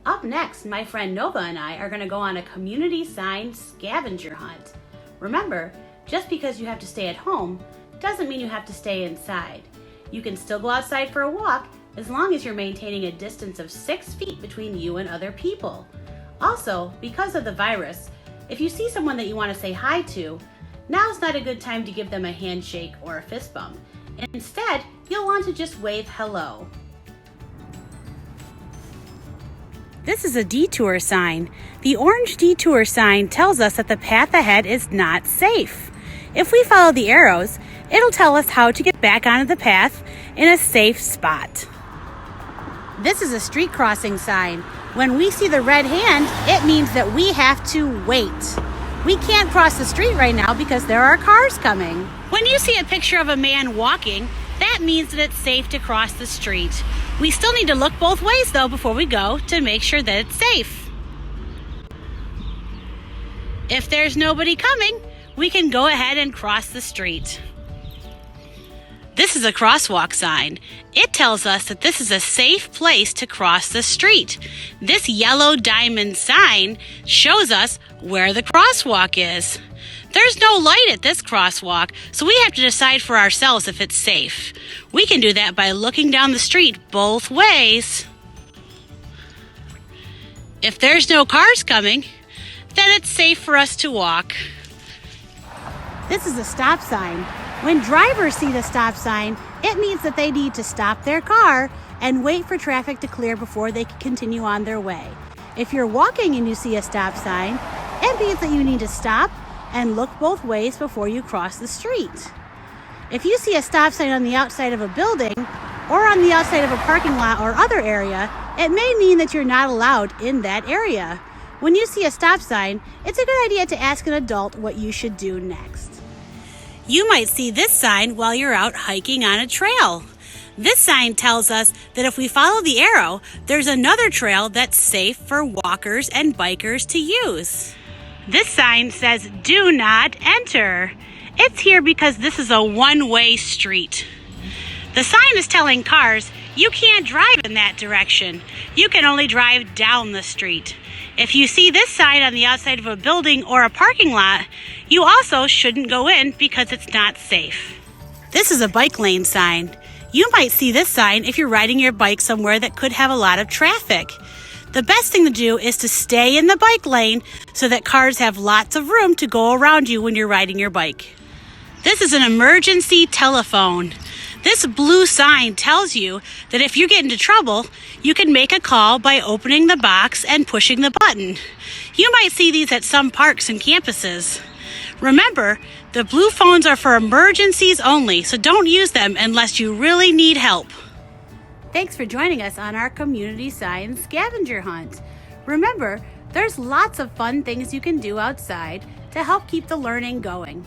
Up next, my friend Nova and I are going to go on a community sign scavenger hunt. Remember, just because you have to stay at home doesn't mean you have to stay inside. You can still go outside for a walk as long as you're maintaining a distance of 6 feet between you and other people. Also, because of the virus, if you see someone that you want to say hi to, now's not a good time to give them a handshake or a fist bump. Instead, you'll want to just wave hello. This is a detour sign. The orange detour sign tells us that the path ahead is not safe. If we follow the arrows, it'll tell us how to get back onto the path in a safe spot. This is a street crossing sign. When we see the red hand, it means that we have to wait. We can't cross the street right now because there are cars coming. When you see a picture of a man walking, that means that it's safe to cross the street. We still need to look both ways though before we go to make sure that it's safe. If there's nobody coming, we can go ahead and cross the street. This is a crosswalk sign. It tells us that this is a safe place to cross the street. This yellow diamond sign shows us where the crosswalk is. There's no light at this crosswalk, so we have to decide for ourselves if it's safe. We can do that by looking down the street both ways. If there's no cars coming, then it's safe for us to walk. This is a stop sign. When drivers see the stop sign, it means that they need to stop their car and wait for traffic to clear before they can continue on their way. If you're walking and you see a stop sign, it means that you need to stop and look both ways before you cross the street. If you see a stop sign on the outside of a building or on the outside of a parking lot or other area, it may mean that you're not allowed in that area. When you see a stop sign, it's a good idea to ask an adult what you should do next. You might see this sign while you're out hiking on a trail. This sign tells us that if we follow the arrow, there's another trail that's safe for walkers and bikers to use. This sign says, "Do not enter." It's here because this is a one-way street. The sign is telling cars, you can't drive in that direction. You can only drive down the street. If you see this sign on the outside of a building or a parking lot, you also shouldn't go in because it's not safe. This is a bike lane sign. You might see this sign if you're riding your bike somewhere that could have a lot of traffic. The best thing to do is to stay in the bike lane so that cars have lots of room to go around you when you're riding your bike. This is an emergency telephone. This blue sign tells you that if you get into trouble, you can make a call by opening the box and pushing the button. You might see these at some parks and campuses. Remember, the blue phones are for emergencies only, so don't use them unless you really need help. Thanks for joining us on our community sign scavenger hunt. Remember, there's lots of fun things you can do outside to help keep the learning going.